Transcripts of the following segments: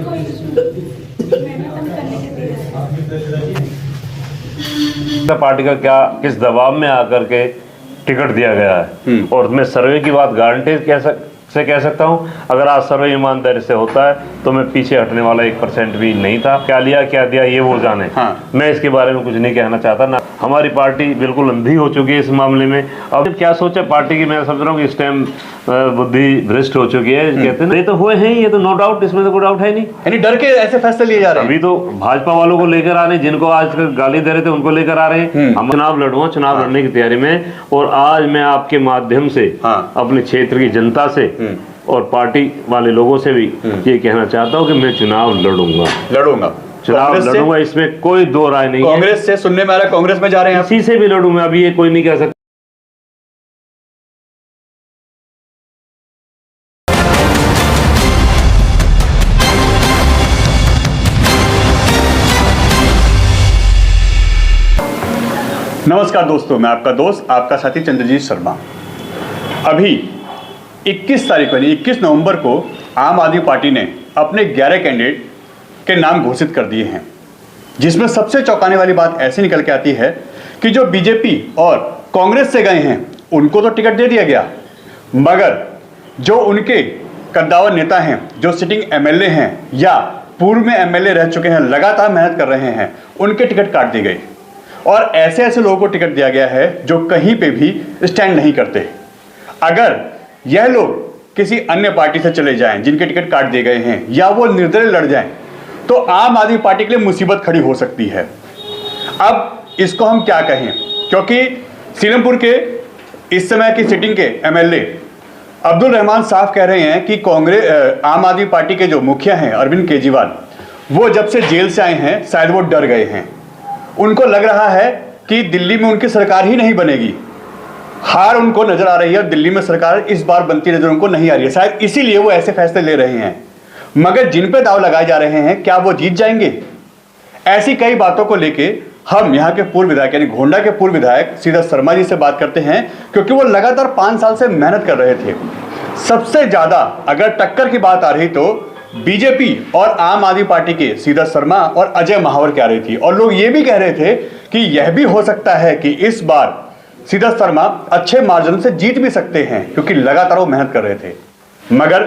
कोई मेहनत हम करने के लिए। पार्टी का क्या किस दबाव में आकर के टिकट दिया गया है। और मैं सर्वे की बात गारंटी कह सकता हूं, अगर आज सर्वे ईमानदारी से होता है तो मैं पीछे हटने वाला 1% भी नहीं था। क्या लिया क्या दिया ये वो जाने। हाँ। मैं इसके बारे में कुछ नहीं कहना चाहता ना। हमारी पार्टी बिल्कुल अंधी हो चुकी है इस मामले में। अब क्या सोचे पार्टी की, मैं समझ रहा हूँ कि इस टाइम बुद्धि भ्रष्ट हो चुकी है। कहते हैं ये तो हुए हैं, ये तो नो डाउट, इसमें तो कोई डाउट है नहीं। यानी डर के ऐसे फैसले लिए जा रहे हैं। अभी तो भाजपा वालों को लेकर आ रहे हैं, जिनको आज गाली दे रहे थे उनको लेकर आ रहे हैं। हम चुनाव लड़ूंगा, चुनाव लड़ने की तैयारी में। और आज मैं आपके माध्यम से अपने क्षेत्र की जनता से और पार्टी वाले लोगों से भी ये कहना चाहता हूँ कि मैं चुनाव लड़ूंगा। चुनाव लड़ूंगा, इसमें कोई दो राय नहीं है। कांग्रेस से सुनने में आ रहा है कांग्रेस में जा रहे हैं, किसी से भी लड़ूं मैं, अभी ये कोई नहीं कह सकता। नमस्कार दोस्तों, मैं आपका दोस्त आपका साथी चंद्रजीत शर्मा। अभी 21 तारीख यानी 21 नवंबर को आम आदमी पार्टी ने अपने 11 कैंडिडेट के नाम घोषित कर दिए हैं, जिसमें सबसे चौंकाने वाली बात ऐसी निकल के आती है कि जो बीजेपी और कांग्रेस से गए हैं उनको तो टिकट दे दिया गया, मगर जो उनके कद्दावर नेता हैं, जो सिटिंग एमएलए हैं या पूर्व में एमएलए रह चुके हैं, लगातार मेहनत कर रहे हैं, उनके टिकट काट दी गई। और ऐसे ऐसे लोगों को टिकट दिया गया है जो कहीं पे भी स्टैंड नहीं करते। अगर यह लोग किसी अन्य पार्टी से चले जाएं जिनके टिकट काट दिए गए हैं, या वो निर्दलीय लड़ जाएं, तो आम आदमी पार्टी के लिए मुसीबत खड़ी हो सकती है। अब इसको हम क्या कहें, क्योंकि सीलमपुर के इस समय की सिटिंग के एमएलए अब्दुल रहमान साहब कह रहे हैं कि कांग्रेस आम आदमी पार्टी के जो मुखिया हैं अरविंद केजरीवाल, वो जब से जेल से आए हैं शायद वो डर गए हैं। उनको लग रहा है कि दिल्ली में उनकी सरकार ही नहीं बनेगी, हार उनको नजर आ रही है और दिल्ली में सरकार इस बार बनती नजर उनको नहीं आ रही है। शायद इसीलिए वो ऐसे फैसले ले रहे हैं। मगर जिन पे दाव लगाए जा रहे हैं, क्या वो जीत जाएंगे? ऐसी कई बातों को लेके हम यहाँ के पूर्व विधायक यानी गोंडा के पूर्व विधायक सीधा शर्मा जी से बात करते हैं, क्योंकि वो लगातार 5 साल से मेहनत कर रहे थे। सबसे ज्यादा अगर टक्कर की बात आ रही तो बीजेपी और आम आदमी पार्टी के सीधा शर्मा और अजय महावर की आ रही थी। और लोग ये भी कह रहे थे कि यह भी हो सकता है कि इस बार सीधा शर्मा अच्छे मार्जिन से जीत भी सकते हैं, क्योंकि लगातार वो मेहनत कर रहे थे। मगर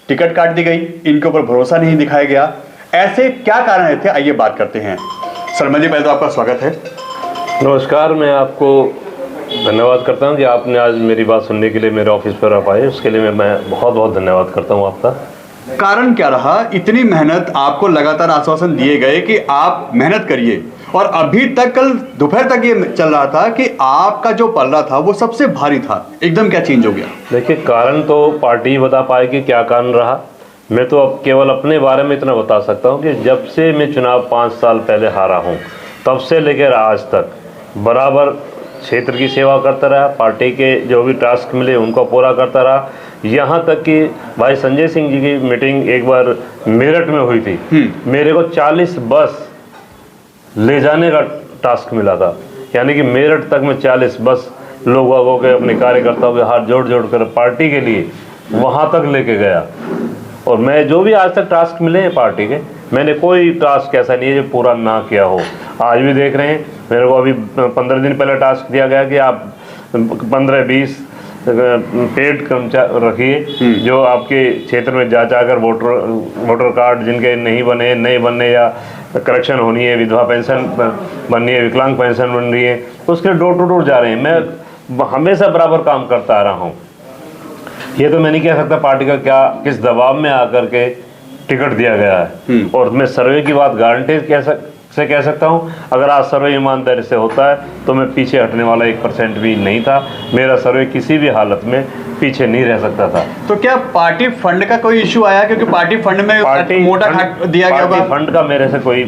टिकट काट दी गई, इनके ऊपर भरोसा नहीं दिखाया गया। ऐसे क्या कारण थे, आइए बात करते हैं। शर्मा जी, पहले तो आपका स्वागत है। नमस्कार, मैं आपको धन्यवाद करता हूं कि आपने आज मेरी बात सुनने के लिए मेरे ऑफिस पर आप आए, उसके लिए मैं बहुत बहुत धन्यवाद करता हूं आपका। कारण क्या रहा? इतनी मेहनत, आपको लगातार आश्वासन दिए गए कि आप मेहनत करिए, और अभी तक कल दोपहर तक ये चल रहा था कि आपका जो पल्ला था वो सबसे भारी था, एकदम क्या चेंज हो गया? देखिए, कारण तो पार्टी बता पाएगी क्या कारण रहा। मैं तो अब केवल अपने बारे में इतना बता सकता हूं कि जब से मैं चुनाव 5 साल पहले हारा हूं, तब से लेकर आज तक बराबर क्षेत्र की सेवा करता रहा। पार्टी के जो भी टास्क मिले उनको पूरा करता रहा। यहाँ तक कि भाई संजय सिंह जी की मीटिंग एक बार मेरठ में हुई थी, मेरे को 40 बस ले जाने का टास्क मिला था। यानी कि मेरठ तक में 40 बस लोगों के, अपने कार्यकर्ताओं के हाथ जोड़ जोड़ कर पार्टी के लिए वहाँ तक लेके गया। और मैं जो भी आज तक टास्क मिले हैं पार्टी के, मैंने कोई टास्क ऐसा नहीं है जो पूरा ना किया हो। आज भी देख रहे हैं, मेरे को अभी 15 दिन पहले टास्क दिया गया कि आप 15-20 पेड कर्मचारी रखिए जो आपके क्षेत्र में जा कर वोटर कार्ड जिनके नहीं बने, नए बनने या करेक्शन होनी है, विधवा पेंशन बननी है, विकलांग पेंशन बन रही है, उसके डोर टू डोर जा रहे हैं। मैं हमेशा बराबर काम करता आ रहा हूँ। ये तो मैं नहीं कह सकता पार्टी का क्या किस दबाव में आकर के टिकट दिया गया है। और मैं सर्वे की बात गारंटी कह सकता हूं, अगर आज सर्वे ईमानदारी से होता है तो मैं पीछे हटने वाला 1% भी नहीं था। मेरा सर्वे किसी भी हालत में पीछे नहीं रह सकता था। तो क्या पार्टी फंड का कोई इशू आया? क्योंकि पार्टी फंड में मोटा दिया गया होगा। फंड का मेरे से कोई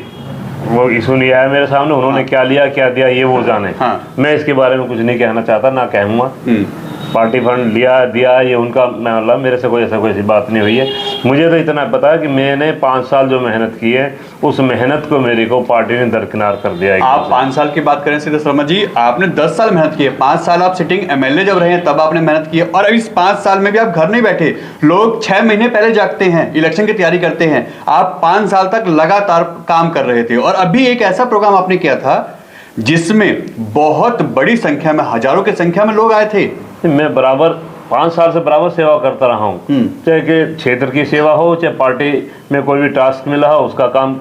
वो इशू नहीं आया मेरे सामने। उन्होंने क्या लिया क्या दिया ये वो जाने। मैं इसके बारे में कुछ नहीं कहना चाहता, ना कहूँगा। पार्टी फंड लिया दिया ये उनका मतलब मेरे से कोई ऐसी बात नहीं हुई है। मुझे तो इतना पता है कि मैंने 5 साल जो मेहनत की है उस मेहनत को मेरे को पार्टी ने दरकिनार कर दिया है। आप 5 साल की बात करें सीधे शर्मा जी, आपने 10 साल मेहनत की है। 5 साल आप सिटिंग एमएलए जब रहे हैं तब आपने मेहनत की है, और अभी इस 5 साल में भी आप घर नहीं बैठे। लोग 6 महीने पहले जागते हैं, इलेक्शन की तैयारी करते हैं। आप 5 साल तक लगातार काम कर रहे थे, और अभी एक ऐसा प्रोग्राम आपने किया था जिसमें बहुत बड़ी संख्या में, हजारों की संख्या में लोग आए थे। मैं बराबर 5 साल से बराबर सेवा करता रहा हूँ, चाहे कि क्षेत्र की सेवा हो, चाहे पार्टी में कोई भी टास्क मिला हो उसका काम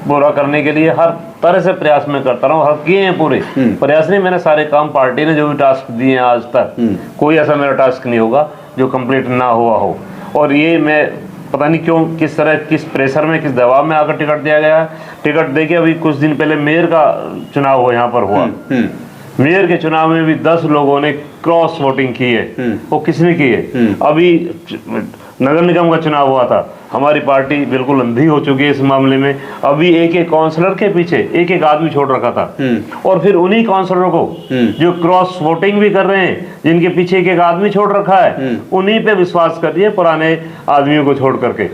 पूरा करने के लिए हर तरह से प्रयास मैं करता रहा हूँ। हर किए हैं पूरे प्रयास नहीं, मैंने सारे काम पार्टी ने जो भी टास्क दिए हैं आज तक कोई ऐसा मेरा टास्क नहीं होगा जो कंप्लीट ना हुआ हो। और ये मैं पता नहीं क्यों, किस तरह, किस प्रेशर में, किस दबाव में आकर टिकट दिया गया है। टिकट देके अभी कुछ दिन पहले मेयर का चुनाव हो यहाँ पर हुआ, मेयर के चुनाव में भी 10 लोगों ने क्रॉस वोटिंग की है। वो किसने की है? अभी नगर निगम का चुनाव हुआ था, हमारी पार्टी बिल्कुल अंधी हो चुकी है इस मामले में। अभी एक एक काउंसलर के पीछे एक एक आदमी छोड़ रखा था, और फिर उन्हीं काउंसलरों को जो क्रॉस वोटिंग भी कर रहे हैं, जिनके पीछे एक एक आदमी छोड़ रखा है, उन्हीं पे विश्वास कर दिए पुराने आदमियों को छोड़ करके,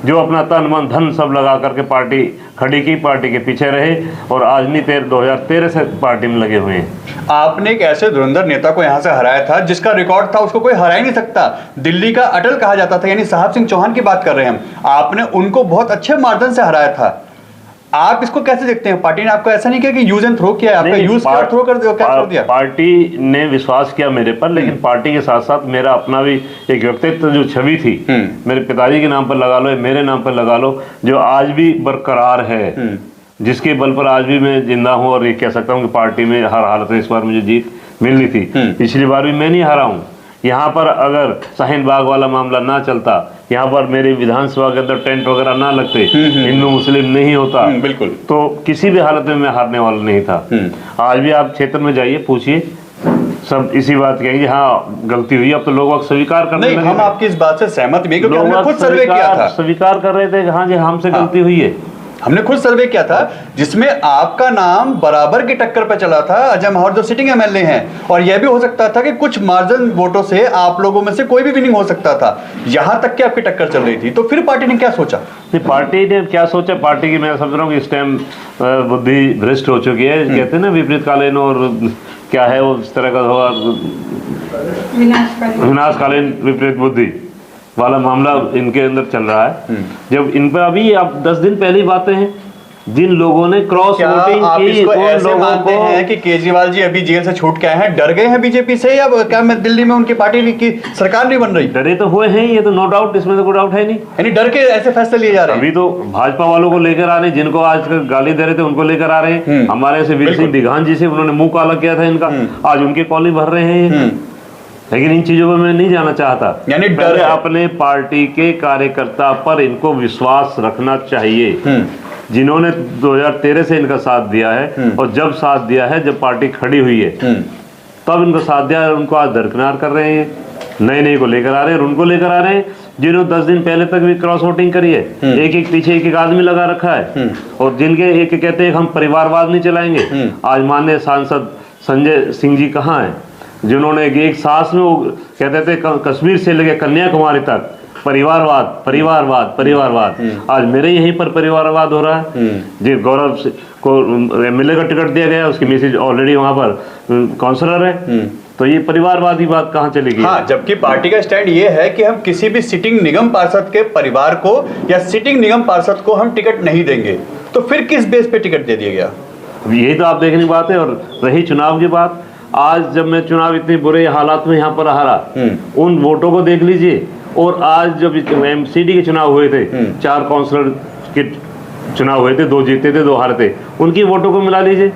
जो अपना तन मन धन सब लगा करके पार्टी खड़ी की, पार्टी के पीछे रहे, और आज नहीं 2013 से पार्टी में लगे हुए हैं। आपने एक ऐसे धुरंधर नेता को यहाँ से हराया था जिसका रिकॉर्ड था उसको कोई हरा ही नहीं सकता। दिल्ली का अटल कहा जाता था, यानी साहब सिंह चौहान की बात कर रहे हैं हम। आपने उनको बहुत अच्छे मार्जिन से हराया था। आप इसको कैसे देखते हैं? पार्टी ने आपको ऐसा नहीं किया कि यूज एंड थ्रो किया, आपका यूज कर थ्रो कर दिया? पार्टी ने विश्वास किया मेरे पर, लेकिन पार्टी के साथ साथ मेरा अपना भी एक व्यक्तित्व जो छवि थी, मेरे पिताजी के नाम पर लगा लो, मेरे नाम पर लगा लो, जो आज भी बरकरार है, जिसके बल पर आज भी मैं जिंदा हूँ। और ये कह सकता हूँ कि पार्टी में हर हालत में इस बार मुझे जीत मिलनी थी। पिछली बार भी मैं नहीं हारा हूँ। यहाँ पर अगर शाहीन बाग वाला मामला ना चलता, यहाँ पर मेरे विधानसभा के अंदर टेंट वगैरह ना लगते, हिंदू मुस्लिम नहीं होता, बिल्कुल, तो किसी भी हालत में मैं हारने वाला नहीं था। आज भी आप क्षेत्र में जाइए, पूछिए, सब इसी बात कहेंगे, हाँ गलती हुई। अब तो लोग स्वीकार करने लगे। हम आपकी इस बात से सहमत भी हैं, क्योंकि हमने खुद सर्वे किया था, स्वीकार कर रहे थे कि हाँ जी हमसे गलती हुई है। हमने खुद सर्वे किया था जिसमें आपका नाम बराबर की टक्कर पर चला था अजय माहौर जो सिटिंग एमएलए हैं, और यह भी हो सकता था कि कुछ मार्जिन वोटों से आप लोगों में से कोई भी विनिंग हो सकता था, यहां तक कि आपकी टक्कर चल रही थी। तो फिर पार्टी ने क्या सोचा? पार्टी ने क्या सोचा? पार्टी की मैं समझ रहा हूँ कि इस टाइम बुद्धि भ्रष्ट हो चुकी है। कहते हैं ना विपरीत कालीन, और क्या है वो इस तरह का विनाशकालीन विपरीत बुद्धि वाला मामला इनके अंदर चल रहा है। जब इन पर अभी आप 10 दिन पहली बातें हैं, जिन लोगों ने क्रॉस वोटिंग की, उन लोगों को हैं कि केजरीवाल जी अभी जेल से छूट के आए हैं, डर गए हैं बीजेपी से, या क्या मैं दिल्ली में उनकी पार्टी की सरकार नहीं बन रही? डरे तो हुए हैं, ये तो नो डाउट, इसमें तो कोई डाउट है नहीं। यानी डर के ऐसे फैसले लिए जा रहे हैं? अभी तो भाजपा वालों को लेकर आ रहे हैं, जिनको आज तक गाली दे रहे थे उनको लेकर आ रहे हैं। हमारे से वीर सिंह दिघान जी से उन्होंने मुंह काला किया था इनका, आज उनके कॉलेज भर रहे हैं। लेकिन इन चीजों में मैं नहीं जाना चाहता। यानी पहले अपने पार्टी के कार्यकर्ता पर इनको विश्वास रखना चाहिए, जिन्होंने 2013 से इनका साथ दिया है, और जब साथ दिया है, जब पार्टी खड़ी हुई है तब इनको साथ दिया है, उनको आज दरकिनार कर रहे हैं, नए नए को लेकर आ रहे हैं, और उनको लेकर आ रहे हैं जिन्होंने 10 दिन पहले तक भी क्रॉस वोटिंग करी है। एक एक पीछे एक एक आदमी लगा रखा है, और जिनके एक कहते हैं हम परिवारवाद नहीं चलाएंगे। आज माननीय सांसद संजय सिंह जी कहाँ हैं, जिन्होंने एक सांस में वो कहते थे कश्मीर से लेकर कन्याकुमारी तक परिवारवाद परिवारवाद परिवारवाद। आज मेरे यहीं पर परिवारवाद हो रहा है। जी गौरव को एमएलए का टिकट दिया गया, उसकी मिसेज ऑलरेडी वहां पर काउंसलर है, तो ये परिवारवादी बात कहाँ चलेगी? हाँ, जबकि पार्टी का स्टैंड ये है कि हम किसी भी सिटिंग निगम पार्षद के परिवार को या सिटिंग निगम पार्षद को हम टिकट नहीं देंगे। तो फिर किस बेस पे टिकट दे दिया गया? यही तो आप देखने की बात है। और रही चुनाव की बात, आज जब मैं चुनाव इतने बुरे हालात में यहाँ पर हारा, उन वोटों को देख लीजिए, और आज जब एमसीडी के चुनाव हुए थे, 4 काउंसलर के चुनाव हुए थे, 2 जीते थे 2 हारे थे, उनकी वोटों को मिला लीजिए,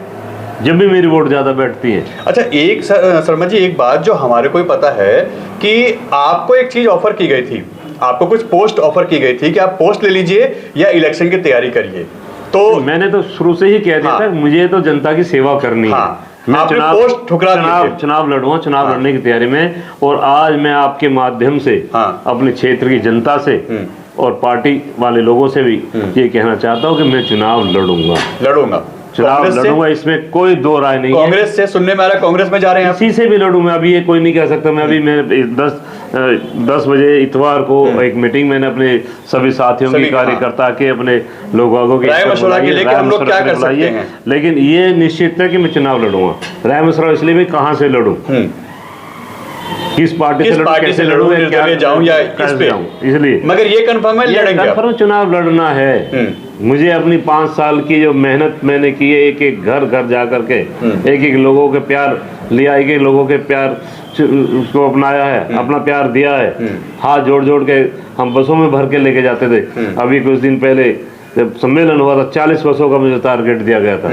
जब भी मेरी वोट ज्यादा बैठती है। अच्छा, एक शर्मा जी, एक बात जो हमारे को पता है कि आपको एक चीज ऑफर की गई थी, आपको कुछ पोस्ट ऑफर की गई थी कि आप पोस्ट ले लीजिए या इलेक्शन की तैयारी करिए। तो मैंने तो शुरू से ही कह दिया था, मुझे तो जनता की सेवा करनी है। मैं चुनाव लड़ूंगा, चुनाव लड़ने की तैयारी में, और आज मैं आपके माध्यम से अपने क्षेत्र की जनता से और पार्टी वाले लोगों से भी ये कहना चाहता हूँ कि मैं चुनाव लड़ूंगा। चुनाव कांग्रेस से? लड़ूंगा, इसमें कोई दो राय नहीं है। कांग्रेस से सुनने में आ रहा है, कांग्रेस में जा रहे हैं आप? किसी से भी लड़ूं मैं, अभी ये कोई नहीं कह सकता। मैं अभी मैं 10 बजे इतवार को एक मीटिंग मैंने अपने सभी साथियों की, कार्यकर्ता के, अपने लोगों की राय मशवरा के लेकर हम लोग क्या कर सकते हैं, लेकिन ये निश्चित है कि मैं चुनाव लड़ूंगा। राय मशवरा इसलिए भी कहां से लड़ूं, किस पार्टी से लड़ूं, निर्दलीय जाऊं या इस पे, इसलिए। मगर ये कंफर्म है लड़ेंगे आप? कंफर्म चुनाव लड़ना है। मुझे अपनी 5 साल की जो मेहनत मैंने की है, एक एक घर घर जा करके एक एक लोगों के प्यार लिया, एक एक लोगों के प्यार उसको अपनाया है, अपना प्यार दिया है। हाथ जोड़ जोड़ के हम बसों में भर के लेके जाते थे। अभी कुछ दिन पहले जब सम्मेलन हुआ था, 40 बसों का मुझे टारगेट दिया गया था।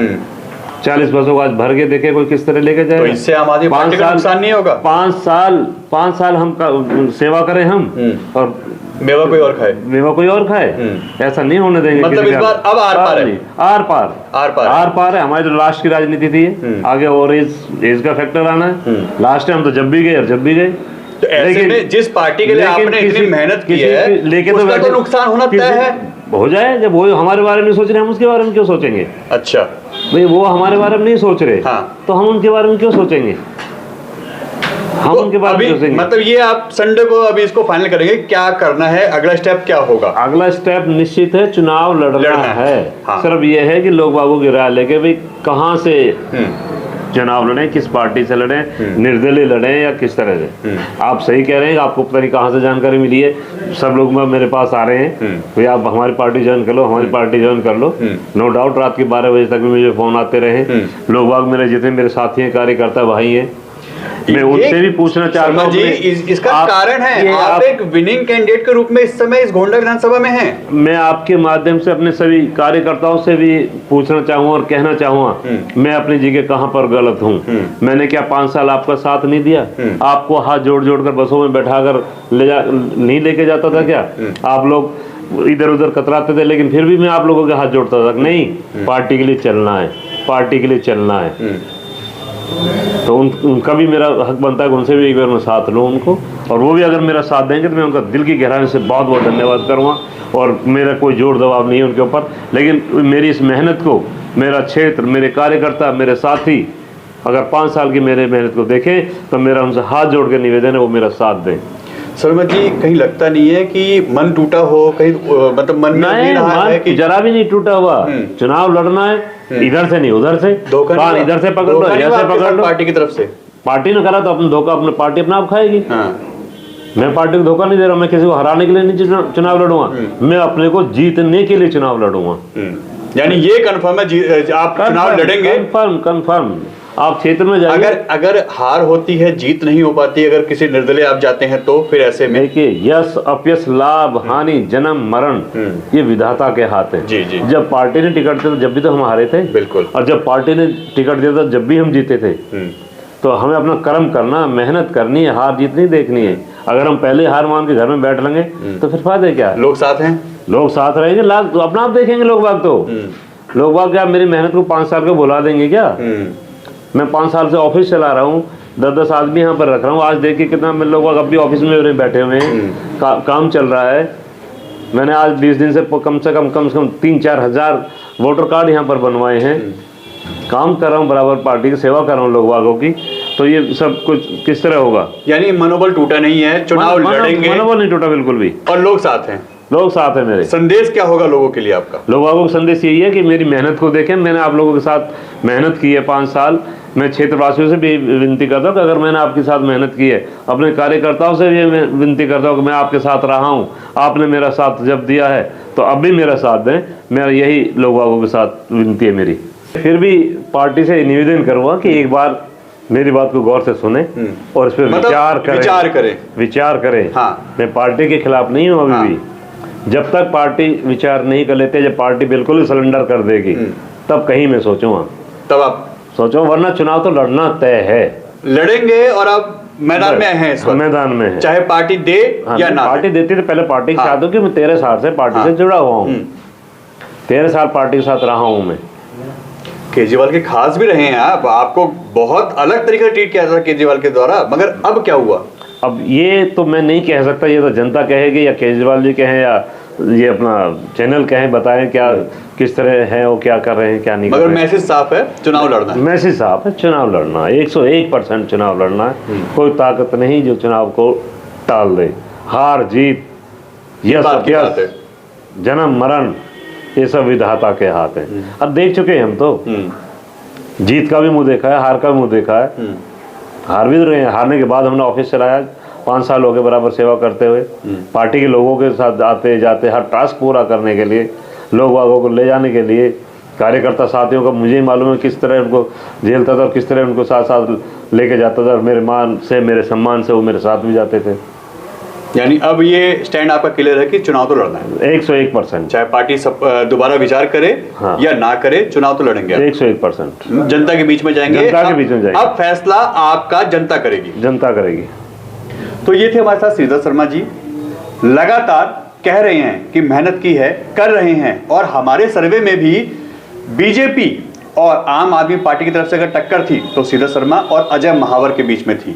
40 बसों को आज भर के देखे कोई किस तरह लेके जाए। तो इससे आम आदमी पार्टी का नुकसान नहीं होगा? 5 साल हम सेवा करें हम, और मेवा कोई और खाए, मेवा कोई और खाए, ऐसा नहीं होने देंगे। मतलब इस बार अब आर पार है? आर पार है। हमारी तो लास्ट की राजनीति थी, आगे और एज का फैक्टर आना है। लास्ट टाइम तो जब भी गए और जब भी गए। तो ऐसे में जिस पार्टी के लिए आपने इतनी मेहनत की है, लेकिन उसका तो नुकसान होना तय है। हो जाए, जब वो हमारे बारे में सोच रहे हैं, हम उसके बारे में क्यों सोचेंगे? अच्छा भाई, वो हमारे बारे में नहीं सोच रहे, तो हम उनके बारे में क्यों सोचेंगे? हम उनके बारे में सोचेंगे। मतलब ये आप संडे को अभी इसको फाइनल करेंगे, क्या करना है, अगला स्टेप क्या होगा? अगला स्टेप निश्चित है, चुनाव लड़ना है। सिर्फ ये है कि लोग बाबू की राय लेके भाई कहाँ से चुनाव लड़े, किस पार्टी से लड़े, निर्दलीय लड़े या किस तरह से। आप सही कह रहे हैं, आपको पता नहीं कहाँ से जानकारी मिली है। सब लोग मेरे पास आ रहे हैं, भाई आप हमारी पार्टी ज्वाइन कर लो, हमारी पार्टी ज्वाइन कर लो। नो डाउट रात के 12 बजे तक भी मुझे फोन आते रहे। लोग बाग मेरे जितने मेरे साथी हैं, कार्यकर्ता भाई हैं, मैं उनसे भी पूछना चाहता हूँ जी, इसका कारण है आप एक विनिंग कैंडिडेट के रूप में इस समय इस गोंडा विधानसभा में हैं। मैं आपके माध्यम से अपने सभी कार्यकर्ताओं से भी पूछना चाहूंगा और कहना चाहूंगा, मैं अपनी जगह कहां पर गलत हूं। मैंने क्या 5 साल आपका साथ नहीं दिया? आपको हाथ जोड़ जोड़ कर बसों में बैठाकर नहीं लेके जाता था क्या? आप लोग इधर उधर कतराते थे, लेकिन फिर भी मैं आप लोगों के हाथ जोड़ता था, नहीं पार्टी के लिए चलना है, पार्टी के लिए चलना है। तो उनका भी मेरा हक बनता है कि उनसे भी एक बार मैं साथ लूँ उनको, और वो भी अगर मेरा साथ देंगे तो मैं उनका दिल की गहराई से बहुत बहुत धन्यवाद करूँगा। और मेरा कोई जोर दबाव नहीं है उनके ऊपर, लेकिन मेरी इस मेहनत को, मेरा क्षेत्र, मेरे कार्यकर्ता, मेरे साथी अगर 5 साल की मेरे मेहनत को देखें तो मेरा उनसे हाथ जोड़ के निवेदन है वो मेरा साथ दें। शर्मा जी, कहीं लगता नहीं है कि मन टूटा हो, कहीं मतलब मन नहीं रहा है कि? जरा भी नहीं टूटा हुआ। चुनाव लड़ना है, इधर से नहीं उधर से, इधर से पकड़ लो, ऐसे पकड़ लो। पार्टी की तरफ से पार्टी ने करा तो अपना धोखा अपने पार्टी अपना आप खाएगी। मैं पार्टी को धोखा नहीं दे रहा, मैं किसी को हराने के लिए नहीं चुनाव लड़ूंगा, मैं अपने को जीतने के लिए चुनाव लड़ूंगा। यानी ये कंफर्म है आप चुनाव लड़ेंगे? कंफर्म। आप क्षेत्र में जाइए, अगर हार होती है, जीत नहीं हो पाती, अगर किसी निर्दलीय आप जाते हैं तो फिर ऐसे में देखिए, यश अपयश, लाभ हानि, जन्म मरण, ये विधाता के हाथ है। जी जी। जब पार्टी ने टिकट दिया जब भी तो हम हारे थे, बिल्कुल, और जब पार्टी ने टिकट दिया था जब भी हम जीते थे। तो हमें अपना कर्म करना, मेहनत करनी है, हार जीत नहीं देखनी है। अगर हम पहले हार मान के घर में बैठ लेंगे तो फिर फायदे क्या? लोग साथ हैं, लोग साथ रहेंगे, तो अपना आप देखेंगे लोग बाग। तो लोग बाग क्या मेरी मेहनत को 5 साल को भुला देंगे क्या? मैं 5 साल से ऑफिस चला रहा हूँ, 10-10 आदमी यहाँ पर रख रहा हूँ। आज देखिए कितना लोग अब भी ऑफिस में बैठे हुए हैं, काम चल रहा है। मैंने आज 20 दिन से कम से कम 3-4 हजार वोटर कार्ड यहाँ पर बनवाए हैं। काम कर रहा हूँ, बराबर पार्टी की सेवा कर रहा हूँ लोग बागों की। तो ये सब कुछ किस तरह होगा? यानी मनोबल टूटा नहीं है, चुनाव लड़ेंगे, मनोबल नहीं टूटा बिल्कुल भी, और लोग साथ हैं। लोग साथ है मेरे। संदेश क्या होगा लोगों के लिए आपका? लोगों का संदेश यही है कि मेरी मेहनत को देखें। मैंने आप लोगों के साथ मेहनत की है 5 साल। मैं क्षेत्रवासियों से भी विनती करता हूँ कि अगर मैंने आपके साथ मेहनत की है, अपने कार्यकर्ताओं से भी मैं विनती करता हूँ कि मैं आपके साथ रहा हूँ, आपने मेरा साथ जब दिया है तो अब भी मेरा साथ दें। मेरा यही लोगों के साथ विनती है मेरी। फिर भी पार्टी से निवेदन करूँगा कि एक बार मेरी बात को गौर से सुने और इस पर विचार करें। हाँ। मैं पार्टी के खिलाफ नहीं हूँ अभी भी। जब तक पार्टी विचार नहीं कर लेते, जब पार्टी बिल्कुल ही सरेंडर कर देगी तब कहीं मैं सोचूंगा, तब आप सोचो। वरना चुनाव तो लड़ना तय है, लड़ेंगे। और आप मैदान में हैं इस वक्त? मैदान में है, चाहे पार्टी दे या ना। पार्टी देती तो पहले पार्टी के साथ हूँ कि मैं 13 साल से पार्टी से जुड़ा हुआ हूँ। 13 साल पार्टी के साथ रहा हूँ मैं। केजरीवाल के खास भी रहे हैं आप, आपको बहुत अलग तरीके से ट्रीट किया था केजरीवाल के द्वारा, मगर अब क्या हुआ? अब ये तो मैं नहीं कह सकता, ये तो जनता कहेगी या केजरीवाल जी कहें या ये अपना चैनल कहें, बताएं क्या किस तरह है वो, क्या कर रहे हैं क्या नहीं कर मगर रहे हैं। मैसेज साफ है, चुनाव लड़ना है। मैसेज साहब है, चुनाव लड़ना है, 101% चुनाव लड़ना है। कोई ताकत नहीं जो चुनाव को टाल दे। हार जीत, यस बात की बात है। जन्म मरण, ये सब विधाता के हाथ है। अब देख चुके हैं हम तो, जीत का भी मुंह देखा है, हार का भी मुंह देखा है। हार भी रहे हैं, हारने के बाद हमने ऑफिस चलाया, 5 साल हो गए बराबर सेवा करते हुए। पार्टी के लोगों के साथ आते जाते, हर टास्क पूरा करने के लिए, लोग वागों को ले जाने के लिए, कार्यकर्ता साथियों का मुझे ही मालूम है किस तरह उनको झेलता था और किस तरह उनको साथ साथ लेके जाता था। और मेरे मान से, मेरे सम्मान से वो मेरे साथ भी जाते थे। यानी अब ये स्टैंड आपका क्लियर है कि चुनाव तो लड़ना है, 101%। चाहे पार्टी सब दोबारा विचार करे हाँ। या ना करे, चुनाव तो लड़ेंगे। 101%। जनता के बीच में जाएंगे, जनता के बीच में जाएंगे। अब फैसला आपका जनता करेगी। जनता करेगी। तो ये थे हमारे साथ श्रीधर शर्मा जी, लगातार कह रहे हैं कि मेहनत की है, कर रहे हैं, और हमारे सर्वे में भी बीजेपी और आम आदमी पार्टी की तरफ से अगर टक्कर थी तो श्रीधर शर्मा और अजय महावर के बीच में थी।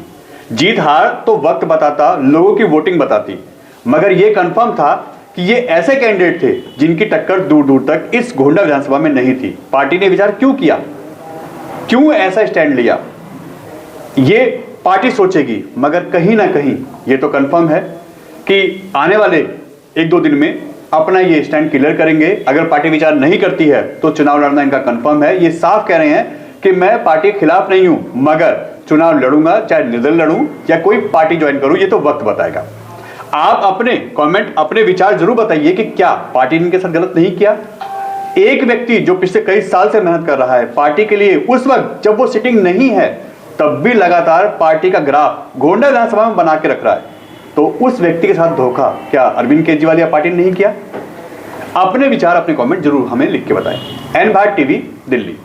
जीत हार तो वक्त बताता, लोगों की वोटिंग बताती, मगर यह कंफर्म था कि ये ऐसे कैंडिडेट थे जिनकी टक्कर दूर दूर तक इस गोंडा विधानसभा में नहीं थी। पार्टी ने विचार क्यों किया, क्यों ऐसा स्टैंड लिया, ये पार्टी सोचेगी, मगर कहीं ना कहीं ये तो कंफर्म है कि आने वाले 1-2 दिन में अपना ये स्टैंड क्लियर करेंगे। अगर पार्टी विचार नहीं करती है तो चुनाव लड़ना इनका कंफर्म है। ये साफ कह रहे हैं कि मैं पार्टी के खिलाफ नहीं हूं, मगर चुनाव लड़ूंगा, चाहे निर्दल लड़ूं या कोई पार्टी ज्वाइन करूं, ये तो वक्त बताएगा। आप अपने कमेंट, अपने विचार जरूर बताइए कि क्या पार्टी ने इनके साथ गलत नहीं किया। एक व्यक्ति जो पिछले कई साल से मेहनत कर रहा है पार्टी के लिए, उस वक्त जब वो सिटिंग नहीं है तब भी लगातार पार्टी का ग्राफ गोंडा विधानसभा में बना के रख रहा है, तो उस व्यक्ति के साथ धोखा क्या अरविंद केजरीवाल या पार्टी ने नहीं किया। अपने विचार, अपने कमेंट जरूर हमें लिख के बताएं। N Bharat TV, Delhi.